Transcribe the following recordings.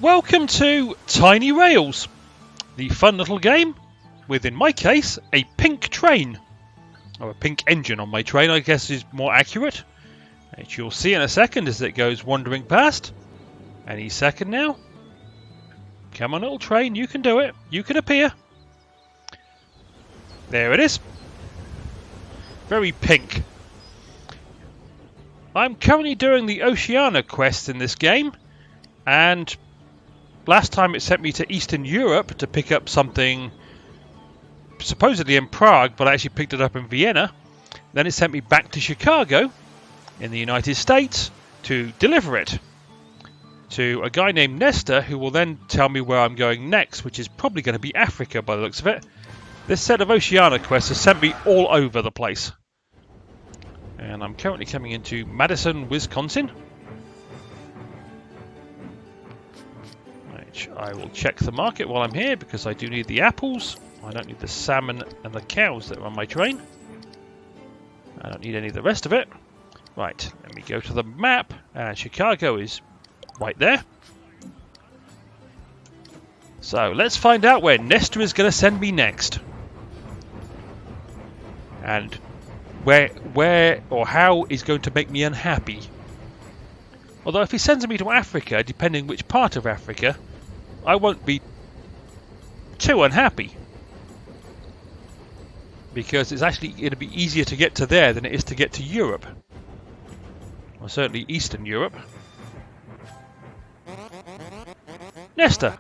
Welcome to Tiny Rails, the fun little game with, in my case, a pink train. Or a pink engine on my train, I guess is more accurate. Which you'll see in a second as it goes wandering past. Any second now. Come on, little train, you can do it. You can appear. There it is. Very pink. I'm currently doing the Oceania quest in this game, and last time it sent me to Eastern Europe to pick up something supposedly in Prague, but I actually picked it up in Vienna. Then it sent me back to Chicago in the United States to deliver it to a guy named Nestor, who will then tell me where I'm going next, which is probably going to be Africa by the looks of it. This set of Oceania quests has sent me all over the place. And I'm currently coming into Madison, Wisconsin. Which I will check the market while I'm here, because I do need the apples. I don't need the salmon and the cows that are on my train. I don't need any of the rest of it. Right, let me go to the map. And Chicago is right there. So let's find out where Nestor is going to send me next. And where or how is going to make me unhappy. Although if he sends me to Africa, depending which part of Africa, I won't be too unhappy. Because it's actually going to be easier to get to there than it is to get to Europe. Or certainly Eastern Europe. Nestor!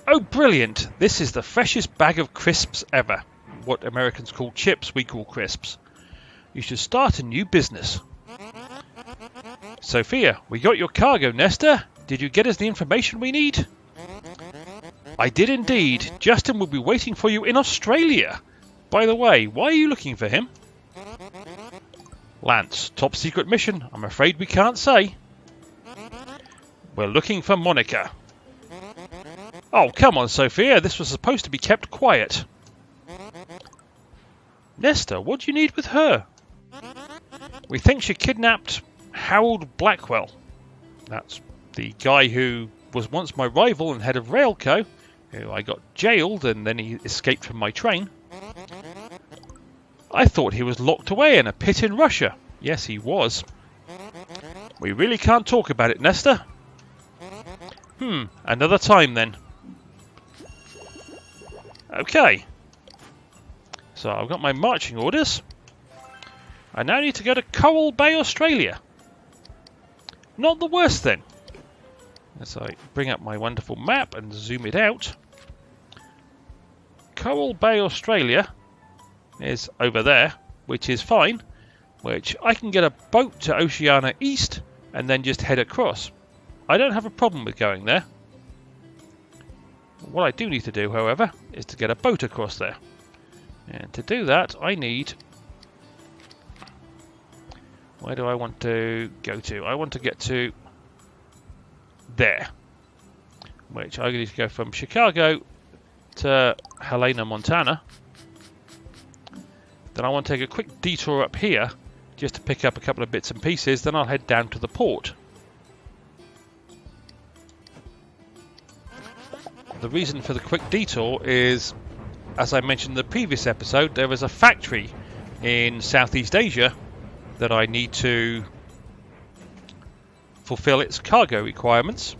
Oh, brilliant! This is the freshest bag of crisps ever. What Americans call chips, we call crisps. You should start a new business. Sophia, we got your cargo, Nestor. Did you get us the information we need? I did indeed. Justin will be waiting for you in Australia. By the way, why are you looking for him? Lance, top secret mission. I'm afraid we can't say. We're looking for Monica. Oh, come on, Sophia. This was supposed to be kept quiet. Nestor, what do you need with her? We think she kidnapped Harold Blackwell. That's the guy who was once my rival and head of Railco, who I got jailed and then he escaped from my train. I thought he was locked away in a pit in Russia. Yes, he was. We really can't talk about it, Nestor. Another time then. Okay. So I've got my marching orders. I now need to go to Coral Bay, Australia. Not the worst then. As I bring up my wonderful map and zoom it out. Coral Bay, Australia is over there, which is fine. Which I can get a boat to Oceania East and then just head across. I don't have a problem with going there. What I do need to do, however, is to get a boat across there. And to do that, I need... Where do I want to go to? I want to get to there. Which I need to go from Chicago to Helena, Montana. Then I want to take a quick detour up here just to pick up a couple of bits and pieces. Then I'll head down to the port. The reason for the quick detour is, as I mentioned in the previous episode, there is a factory in Southeast Asia that I need to fulfill its cargo requirements.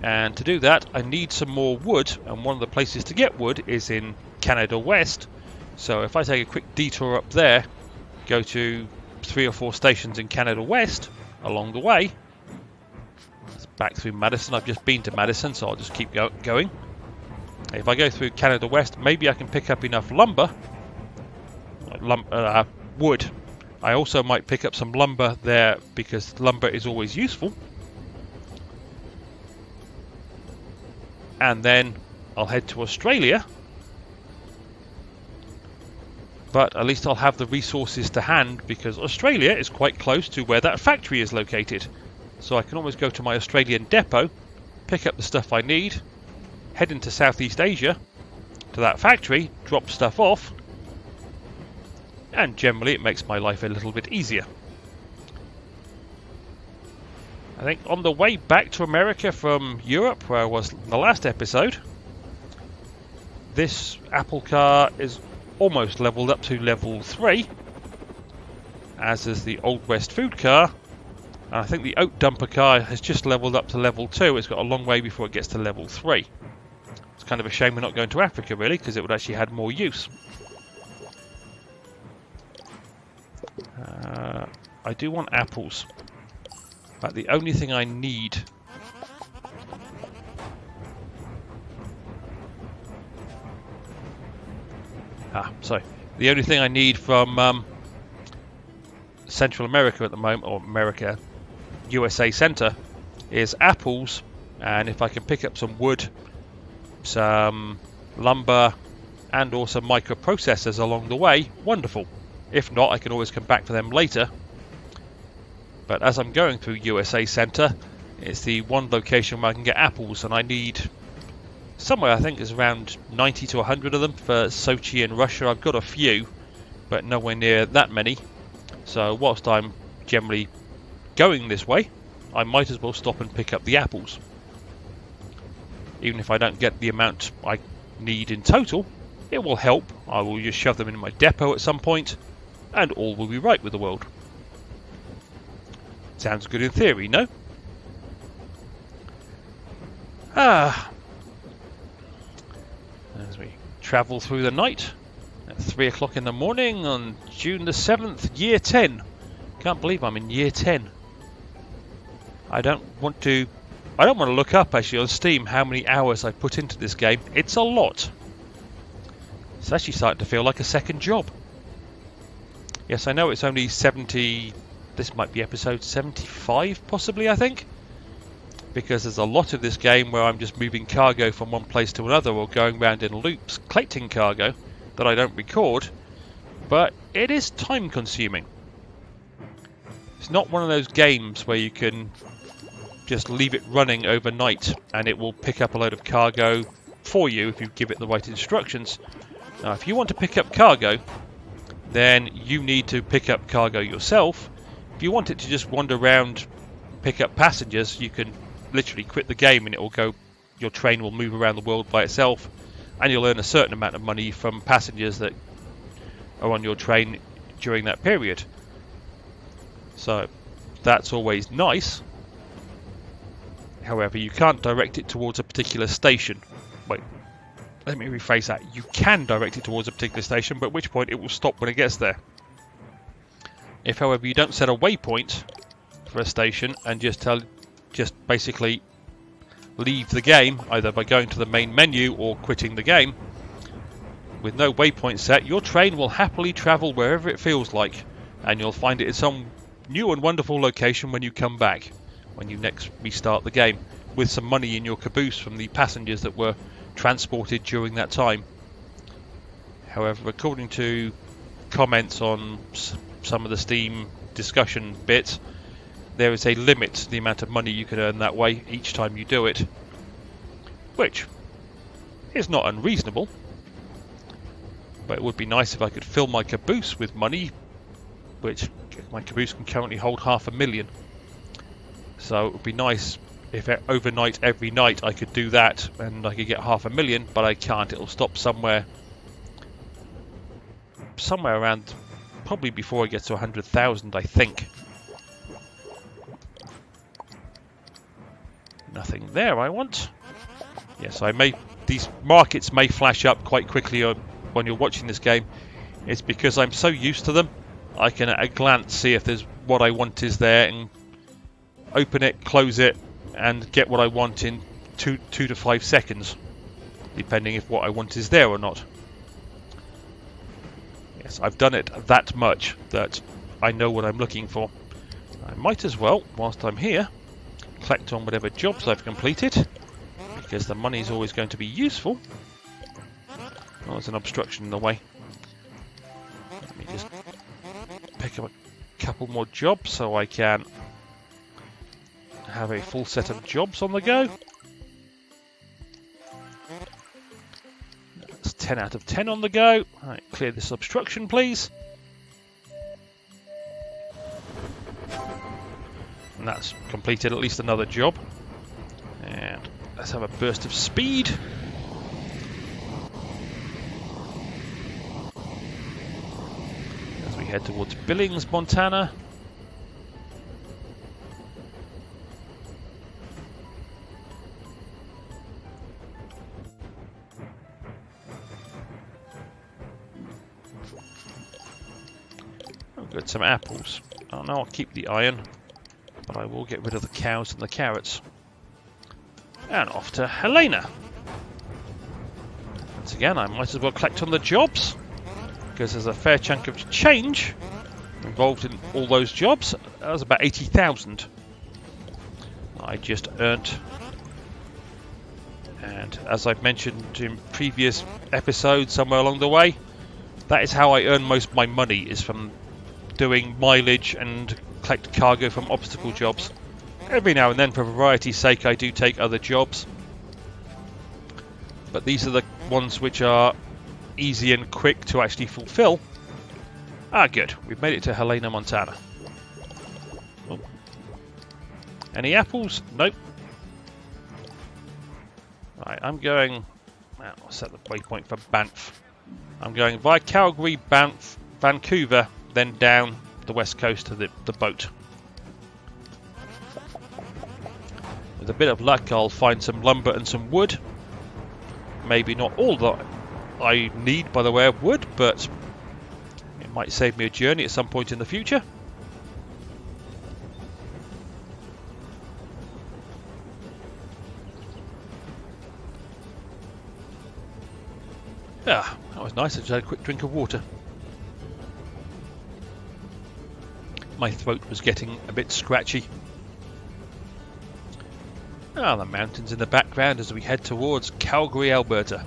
And to do that, I need some more wood, and one of the places to get wood is in Canada West. So if I take a quick detour up there, go to 3 or 4 stations in Canada West along the way. It's back through Madison. I've just been to Madison, so I'll just keep going. If I go through Canada West, maybe I can pick up enough wood. I also might pick up some lumber there, because lumber is always useful. And then I'll head to Australia. But at least I'll have the resources to hand, because Australia is quite close to where that factory is located. So I can always go to my Australian depot, pick up the stuff I need, head into Southeast Asia to that factory, drop stuff off, and generally it makes my life a little bit easier. I think on the way back to America from Europe, where I was in the last episode, this Apple car is almost leveled up to level 3, as is the Old West food car. And I think the oat dumper car has just leveled up to level 2. It's got a long way before it gets to level 3. It's kind of a shame we're not going to Africa, really, because it would actually have more use. I do want apples, but the only thing I need... sorry. The only thing I need from Central America at the moment, or America, USA Centre, is apples, and if I can pick up some wood, some lumber, and also microprocessors along the way, wonderful. If not, I can always come back for them later. But as I'm going through USA Centre, it's the one location where I can get apples, and I need somewhere, I think, is around 90 to 100 of them for Sochi in Russia. I've got a few, but nowhere near that many. So whilst I'm generally going this way, I might as well stop and pick up the apples. Even if I don't get the amount I need in total, it will help. I will just shove them in my depot at some point, and all will be right with the world. Sounds good in theory, no? As we travel through the night at 3 o'clock in the morning on June the 7th, year 10. Can't believe I'm in year 10. I don't want to look up actually on Steam how many hours I put into this game. It's a lot. It's actually starting to feel like a second job. Yes, I know it's only 70... This might be episode 75, possibly, I think. Because there's a lot of this game where I'm just moving cargo from one place to another or going around in loops, collecting cargo that I don't record. But it is time consuming. It's not one of those games where you can just leave it running overnight and it will pick up a load of cargo for you if you give it the right instructions. Now, if you want to pick up cargo, then you need to pick up cargo yourself. If you want it to just wander around, pick up passengers, you can literally quit the game and it will go. Your train will move around the world by itself, and you'll earn a certain amount of money from passengers that are on your train during that period. So that's always nice. However, you can't direct it towards a particular station. Wait, let me rephrase that. You can direct it towards a particular station, but at which point it will stop when it gets there. If, however, you don't set a waypoint for a station and just basically leave the game, either by going to the main menu or quitting the game, with no waypoint set, your train will happily travel wherever it feels like, and you'll find it in some new and wonderful location when you come back, when you next restart the game, with some money in your caboose from the passengers that were transported during that time. However, according to comments on some of the Steam discussion bits, there is a limit to the amount of money you can earn that way each time you do it, which is not unreasonable. But it would be nice if I could fill my caboose with money, which my caboose can currently hold 500,000. So it would be nice if overnight, every night, I could do that and I could get 500,000, but I can't. It'll stop somewhere around, probably before it gets to 100,000, I think. Nothing there I want. Yes, these markets may flash up quite quickly when you're watching this game. It's because I'm so used to them. I can at a glance see if there's what I want is there and open it, close it, and get what I want in 2 to 5 seconds, depending if what I want is there or not. Yes, I've done it that much that I know what I'm looking for. I might as well, whilst I'm here, collect on whatever jobs I've completed, because the money is always going to be useful. Oh, there's an obstruction in the way. Let me just pick up a couple more jobs so I can have a full set of jobs on the go. That's 10 out of 10 on the go. Right, clear this obstruction, please. And that's completed at least another job. And let's have a burst of speed. As we head towards Billings, Montana. Oh, good, some apples. Oh no, I'll keep the iron, but I will get rid of the cows and the carrots. And off to Helena. Once again, I might as well collect on the jobs, because there's a fair chunk of change involved in all those jobs. That was about 80,000 I just earned. And as I've mentioned in previous episodes somewhere along the way, that is how I earn most of my money, is from doing mileage and collect cargo from obstacle jobs. Every now and then, for variety's sake, I do take other jobs. But these are the ones which are easy and quick to actually fulfill. Ah, good. We've made it to Helena, Montana. Oh. Any apples? Nope. Right, I'm going... I'll set the waypoint for Banff. I'm going via Calgary, Banff, Vancouver, then down the west coast to the boat. With a bit of luck, I'll find some lumber and some wood. Maybe not all that I need by the way of wood, but it might save me a journey at some point in the future. Ah, that was nice. I just had a quick drink of water. My throat was getting a bit scratchy. Ah, the mountains in the background as we head towards Calgary, Alberta.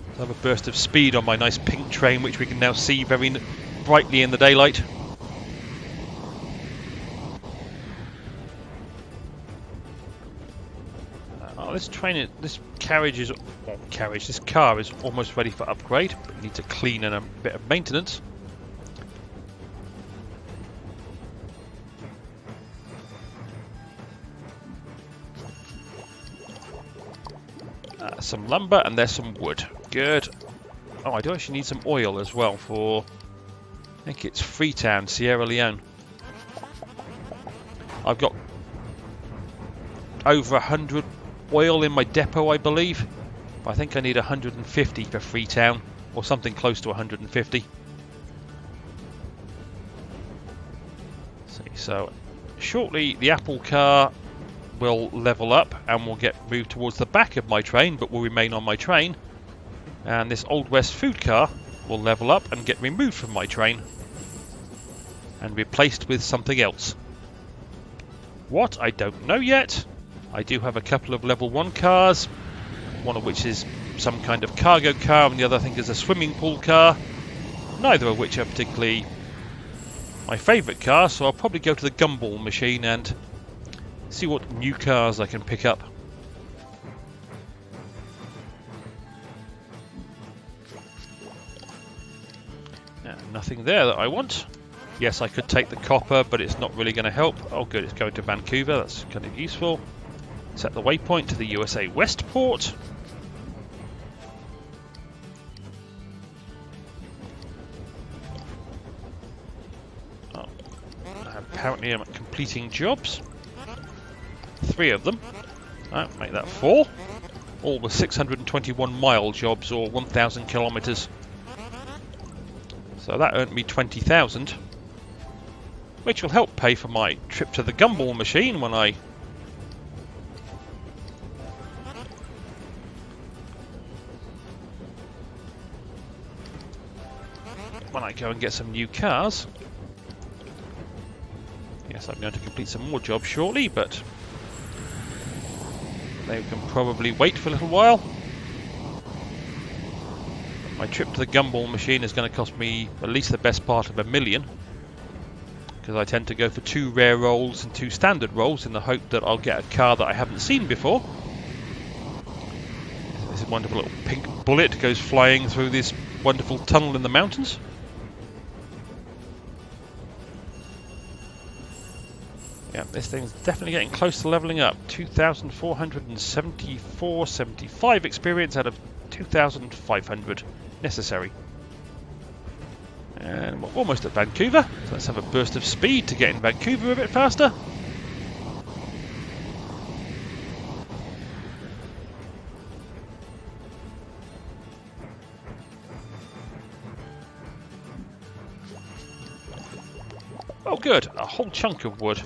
Let's have a burst of speed on my nice pink train, which we can now see very brightly in the daylight. Oh, this car is almost ready for upgrade, but needs a clean and a bit of maintenance. Some lumber and there's some wood. Good. Oh, I do actually need some oil as well for, I think it's Freetown, Sierra Leone. I've got over 100 oil in my depot, I believe. But I think I need 150 for Freetown, or something close to 150. So shortly the Apple car will level up and will get moved towards the back of my train, but will remain on my train. And this Old West food car will level up and get removed from my train and replaced with something else. What? I don't know yet. I do have a couple of level 1 cars, one of which is some kind of cargo car and the other I think is a swimming pool car, neither of which are particularly my favourite car, so I'll probably go to the gumball machine and see what new cars I can pick up. Nothing there that I want. Yes, I could take the copper, but it's not really going to help. Oh good, it's going to Vancouver, that's kind of useful. Set the waypoint to the USA Westport. Oh. Apparently I'm completing jobs. 3 of them. Make that 4. All the 621 mile jobs, or 1,000 kilometers. So that earned me 20,000, which will help pay for my trip to the gumball machine when I go and get some new cars. Yes, I'm going to complete some more jobs shortly, but they can probably wait for a little while. My trip to the gumball machine is going to cost me at least the best part of $1 million, because I tend to go for 2 rare rolls and 2 standard rolls in the hope that I'll get a car that I haven't seen before. This wonderful little pink bullet goes flying through this wonderful tunnel in the mountains. Yeah, this thing's definitely getting close to leveling up. 2,474, 75 experience out of 2,500 necessary. And we're almost at Vancouver, so let's have a burst of speed to get in Vancouver a bit faster. Oh good, a whole chunk of wood.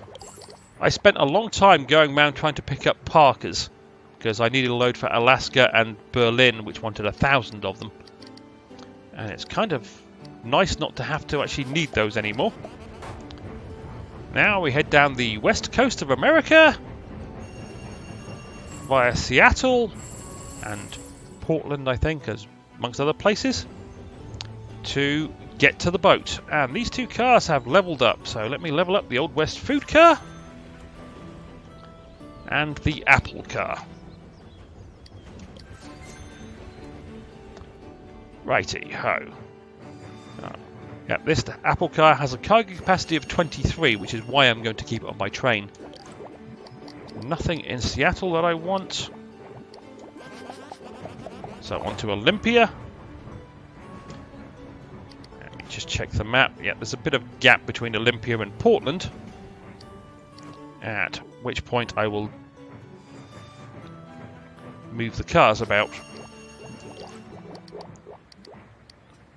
I spent a long time going around trying to pick up Parkers, because I needed a load for Alaska and Berlin, which wanted 1,000 of them. And it's kind of nice not to have to actually need those anymore. Now we head down the west coast of America, via Seattle and Portland, I think, as amongst other places, to get to the boat. And these two cars have leveled up, so let me level up the Old West food car and the apple car. Righty ho. Yep, this apple car has a cargo capacity of 23, which is why I'm going to keep it on my train. Nothing in Seattle that I want. So on to Olympia. Let me just check the map. Yeah, there's a bit of gap between Olympia and Portland. At which point I will move the cars about.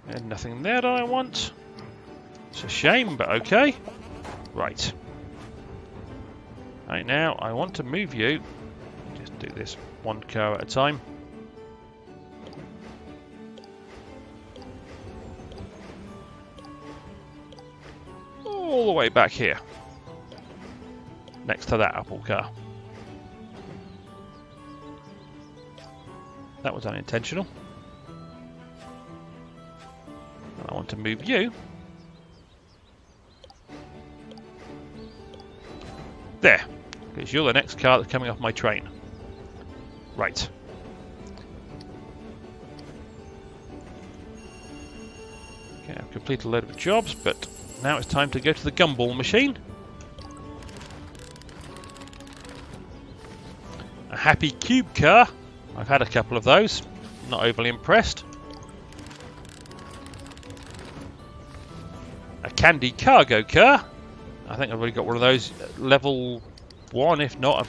And nothing there that I want. It's a shame, but okay. Right. Right now, I want to move you. Just do this one car at a time. All the way back here. Next to that apple car. That was unintentional. And I want to move you. There. Because you're the next car that's coming off my train. Right. Okay, I've completed a load of jobs, but now it's time to go to the gumball machine. A happy cube car. I've had a couple of those. Not overly impressed. A candy cargo car. I think I've already got one of those level 1, if not,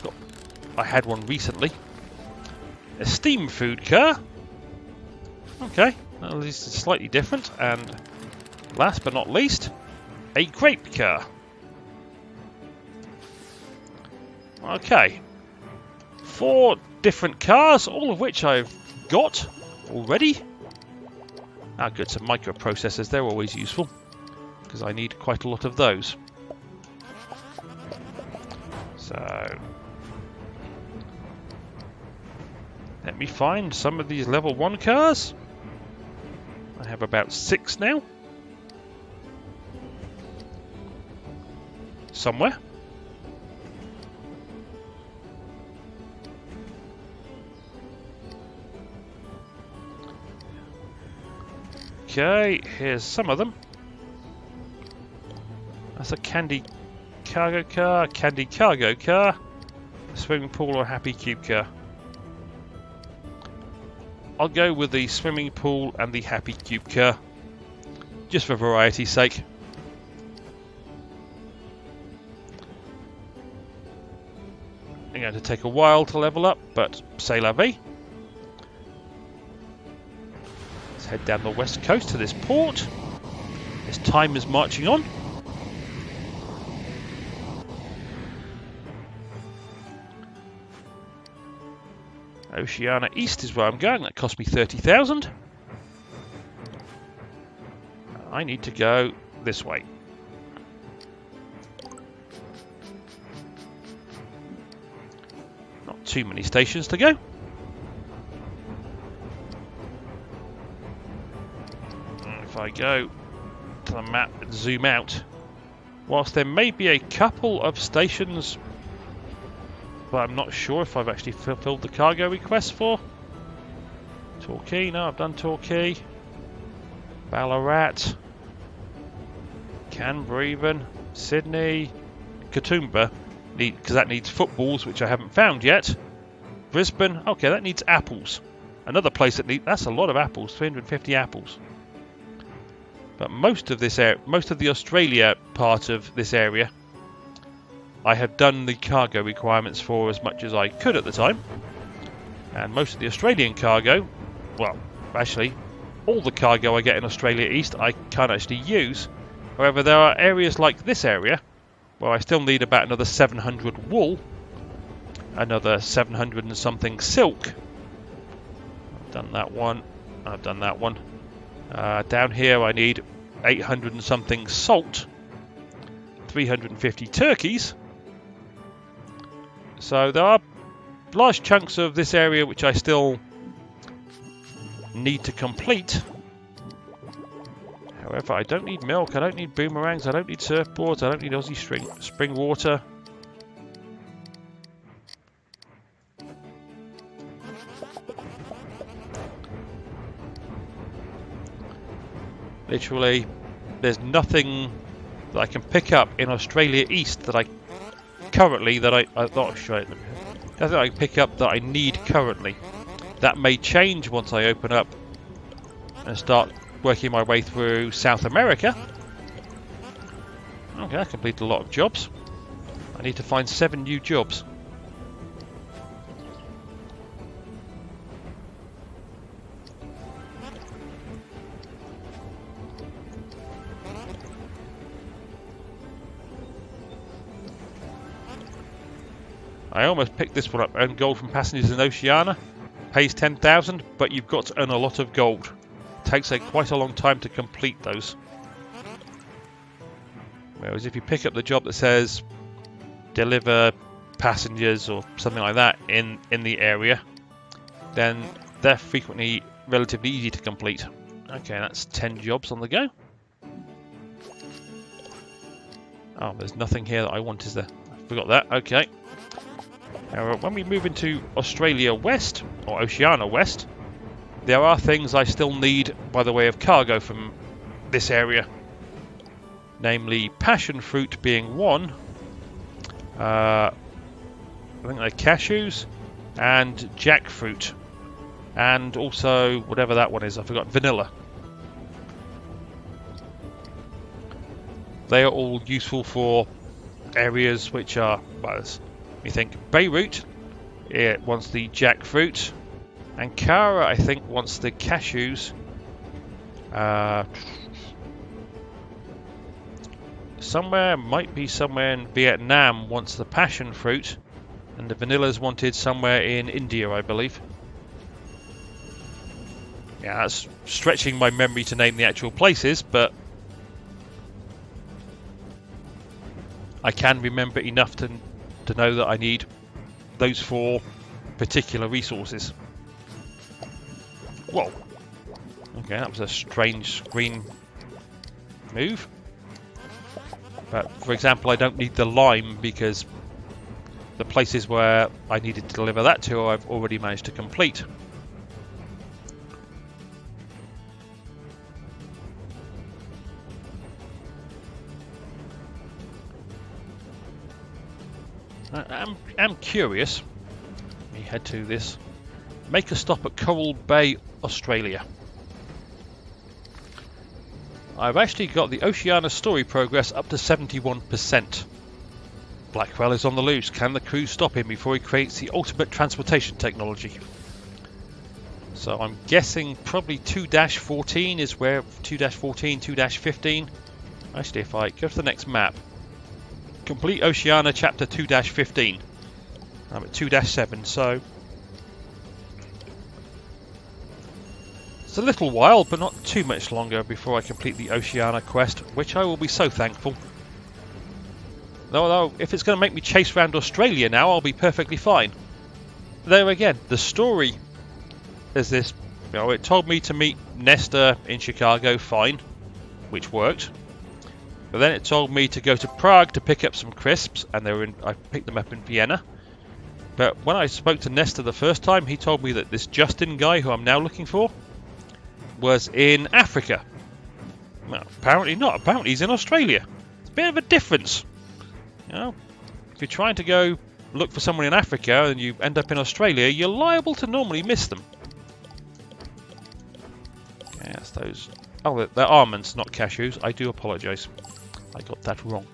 I had one recently. A steam food car. Okay, at least it's slightly different. And last but not least, a grape car. Okay. 4 different cars, all of which I've got already. Ah, good, some microprocessors, they're always useful, because I need quite a lot of those. So, let me find some of these level 1 cars. I have about 6 now. Somewhere. Okay, here's some of them. That's a candy cargo car, candy cargo car, a swimming pool, or a happy cube car. I'll go with the swimming pool and the happy cube car, just for variety's sake. It's going to take a while to level up, but c'est la vie. Let's head down the west coast to this port. As time is marching on. Oceania East is where I'm going. That cost me 30,000. I need to go this way. Not too many stations to go. If I go to the map and zoom out, whilst there may be a couple of stations, but I'm not sure if I've actually fulfilled the cargo request for. Torquay, no, I've done Torquay. Ballarat. Canberra even. Sydney. Katoomba. because that needs footballs, which I haven't found yet. Brisbane, okay, that needs apples. Another place that needs, that's a lot of apples, 350 apples. But most of this most of the Australia part of this area, I had done the cargo requirements for as much as I could at the time. And most of the Australian cargo, well, actually, all the cargo I get in Australia East I can't actually use. However, there are areas like this area where I still need about another 700 wool, another 700 and something silk. I've done that one. I've done that one. Down here I need 800 and something salt, 350 turkeys. So there are large chunks of this area which I still need to complete. However, I don't need milk, I don't need boomerangs, I don't need surfboards, I don't need Aussie spring water. Literally, there's nothing that I can pick up in Australia East that I currently, that I thought, nothing I can pick up that I need currently. That may change once I open up and start working my way through South America. Okay, I completed a lot of jobs. I need to find 7 new jobs. I almost picked this one up. Earn gold from passengers in Oceania. Pays 10,000, but you've got to earn a lot of gold. Takes quite a long time to complete those. Whereas if you pick up the job that says deliver passengers or something like that in the area, then they're frequently relatively easy to complete. Okay, that's 10 jobs on the go. Oh, there's nothing here that I want, is there? I forgot that. Okay. Now, when we move into Australia West, or Oceania West, there are things I still need by the way of cargo from this area. Namely, passion fruit being one. I think they're cashews, and jackfruit. And also, whatever that one is, I forgot, vanilla. They are all useful for areas which are, well, you think Beirut, it wants the jackfruit. Ankara, I think, wants the cashews. Might be somewhere in Vietnam wants the passion fruit. And the vanilla's wanted somewhere in India, I believe. Yeah, that's stretching my memory to name the actual places, but I can remember enough to know that I need those 4 particular resources. Whoa. Okay, that was a strange screen move. But, for example, I don't need the lime because the places where I needed to deliver that to I've already managed to complete. I'm curious. Let me head to this. Make a stop at Coral Bay, Australia. I've actually got the Oceania story progress up to 71%. Blackwell is on the loose. Can the crew stop him before he creates the ultimate transportation technology? So I'm guessing probably 2-14 is where 2-14, 2-15. Actually, if I go to the next map, complete Oceania chapter 2-15. I'm at 2-7, so it's a little while, but not too much longer before I complete the Oceania quest, which I will be so thankful. Though if it's going to make me chase around Australia now, I'll be perfectly fine. There again, the story is this. You know, it told me to meet Nestor in Chicago, fine, which worked. But then it told me to go to Prague to pick up some crisps, and I picked them up in Vienna. But when I spoke to Nestor the first time, he told me that this Justin guy, who I'm now looking for, was in Africa. Well, apparently not. Apparently he's in Australia. It's a bit of a difference. You know, if you're trying to go look for someone in Africa and you end up in Australia, you're liable to normally miss them. Okay, that's those. Oh, they're almonds, not cashews. I do apologise. I got that wrong.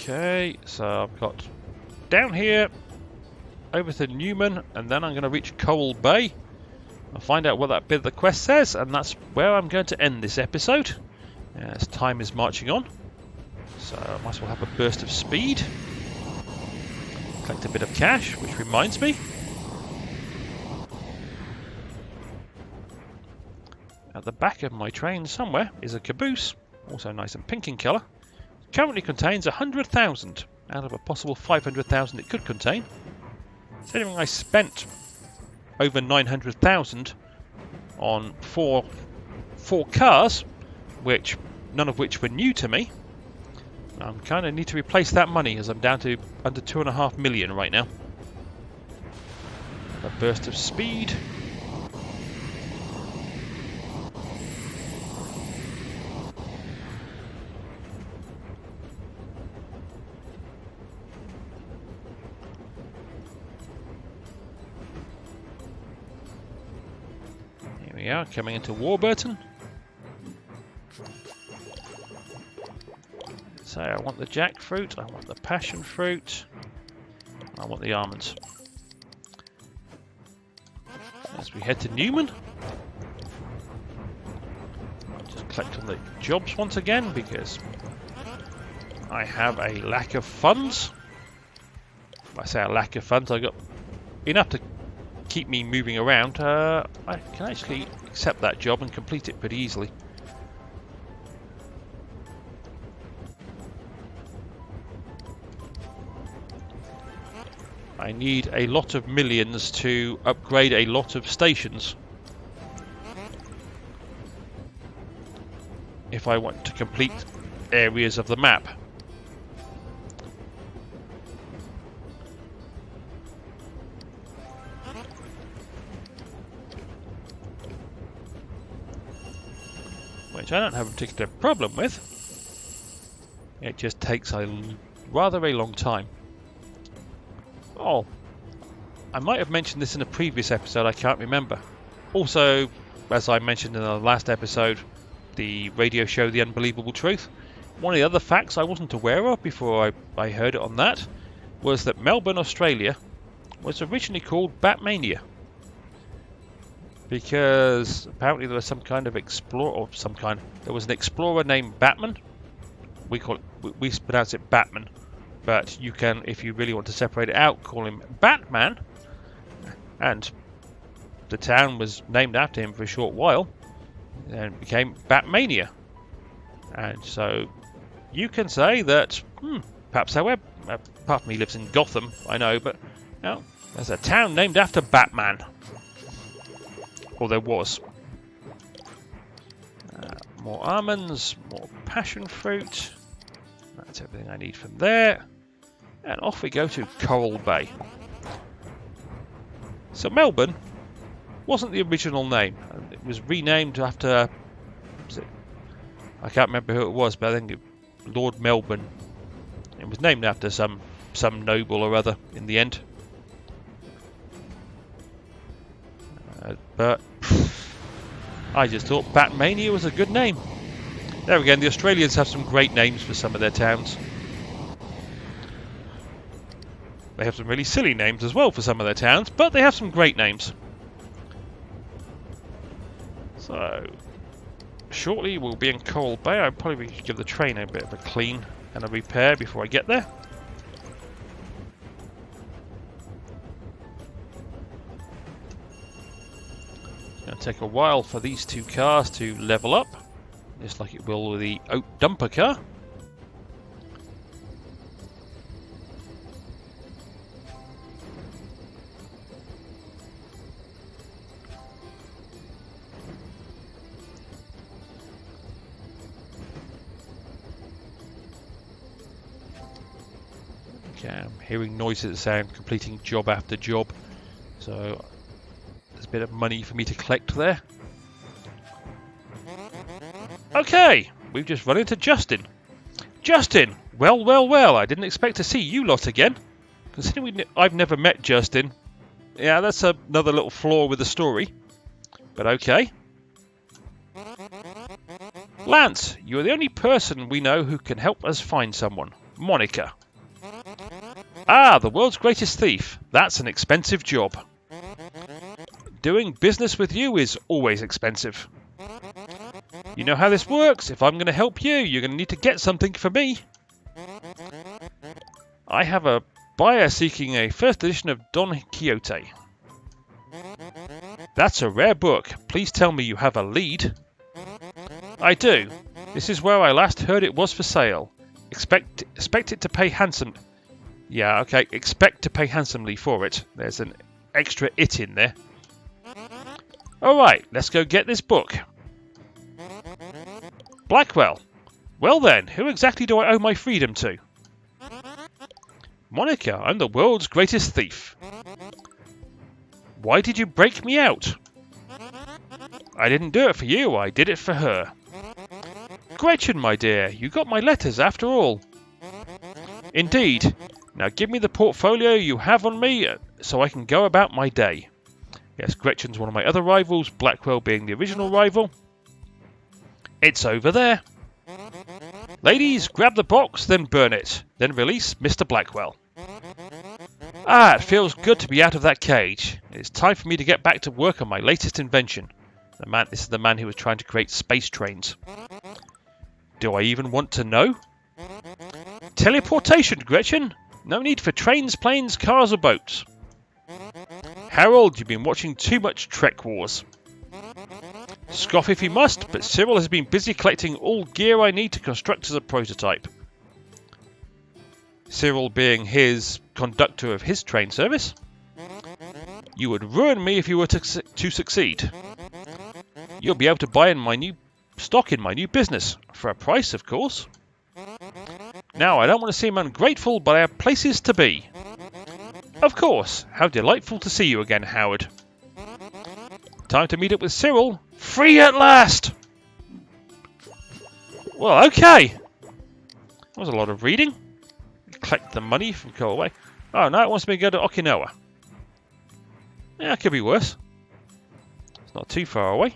Okay, so I've got down here, over to Newman, and then I'm going to reach Coral Bay. I'll find out what that bit of the quest says, and that's where I'm going to end this episode, as time is marching on. So I might as well have a burst of speed. Collect a bit of cash, which reminds me. At the back of my train somewhere is a caboose, also nice and pink in colour. Currently contains 100,000 out of a possible 500,000 it could contain. Considering I spent over 900,000 on four cars, which none of which were new to me, I kind of need to replace that money as I'm down to under 2.5 million right now. A burst of speed. We are coming into Warburton. So I want the jackfruit, I want the passion fruit, I want the almonds. As we head to Newman, just collect on the jobs once again because I have a lack of funds. When I say a lack of funds, I got enough to keep me moving around. I can actually accept that job and complete it pretty easily. I need a lot of millions to upgrade a lot of stations if I want to complete areas of the map. Which I don't have a particular problem with. It just takes a rather a long time. Oh, I might have mentioned this in a previous episode, I can't remember. Also, as I mentioned in the last episode, the radio show The Unbelievable Truth, one of the other facts I wasn't aware of before I heard it on that was that Melbourne, Australia was originally called Batmania. Because apparently there was some kind of explorer, or there was an explorer named Batman. We pronounce it Batman, but you can, if you really want to separate it out, call him Batman. And the town was named after him for a short while, and it became Batmania. And so you can say that, perhaps however, apart from he lives in Gotham, I know, but no, there's a town named after Batman. Or there was. More almonds, more passion fruit. That's everything I need from there. And off we go to Coral Bay. So Melbourne wasn't the original name. It was renamed after... I can't remember who it was, but I think Lord Melbourne. It was named after some noble or other in the end. But I just thought Batmania was a good name. There again, the Australians have some great names for some of their towns. They have some really silly names as well for some of their towns, but they have some great names. So, shortly we'll be in Coral Bay. I'll probably give the train a bit of a clean and a repair before I get there. It's going to take a while for these two cars to level up, just like it will with the oat dumper car. Okay, I'm hearing noises that sound completing job after job. So there's a bit of money for me to collect there. Okay, we've just run into Justin. Justin! Well, well, well, I didn't expect to see you lot again. Considering I've never met Justin. Yeah, that's another little flaw with the story. But okay. Lance, you're the only person we know who can help us find someone. Monica. Ah, the world's greatest thief. That's an expensive job. Doing business with you is always expensive. You know how this works. If I'm going to help you, you're going to need to get something for me. I have a buyer seeking a first edition of Don Quixote. That's a rare book. Please tell me you have a lead. I do. This is where I last heard it was for sale. Expect it to pay handsome. Yeah, okay. Expect to pay handsomely for it. There's an extra it in there. Alright, let's go get this book. Blackwell. Well then, who exactly do I owe my freedom to? Monica, I'm the world's greatest thief. Why did you break me out? I didn't do it for you, I did it for her. Gretchen, my dear, you got my letters after all. Indeed. Now give me the portfolio you have on me so I can go about my day. Yes, Gretchen's one of my other rivals, Blackwell being the original rival. It's over there. Ladies, grab the box, then burn it. Then release Mr. Blackwell. Ah, it feels good to be out of that cage. It's time for me to get back to work on my latest invention. This is the man who was trying to create space trains. Do I even want to know? Teleportation, Gretchen. No need for trains, planes, cars or boats. Harold, you've been watching too much Trek Wars. Scoff if you must, but Cyril has been busy collecting all gear I need to construct as a prototype. Cyril being his conductor of his train service. You would ruin me if you were to succeed. You'll be able to buy in my new stock in my new business, for a price, of course. Now, I don't want to seem ungrateful, but I have places to be. Of course. How delightful to see you again, Howard. Time to meet up with Cyril. Free at last! Well, okay. That was a lot of reading. Collect the money from go away. Oh, no, it wants me to go to Okinawa. Yeah, it could be worse. It's not too far away.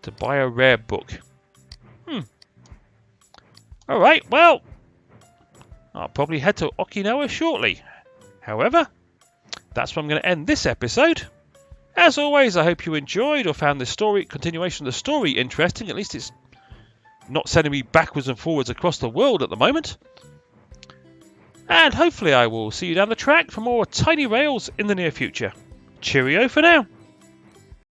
To buy a rare book. Alright, well, I'll probably head to Okinawa shortly. However, that's where I'm going to end this episode. As always, I hope you enjoyed or found this continuation of the story interesting. At least it's not sending me backwards and forwards across the world at the moment. And hopefully I will see you down the track for more Tiny Rails in the near future. Cheerio for now.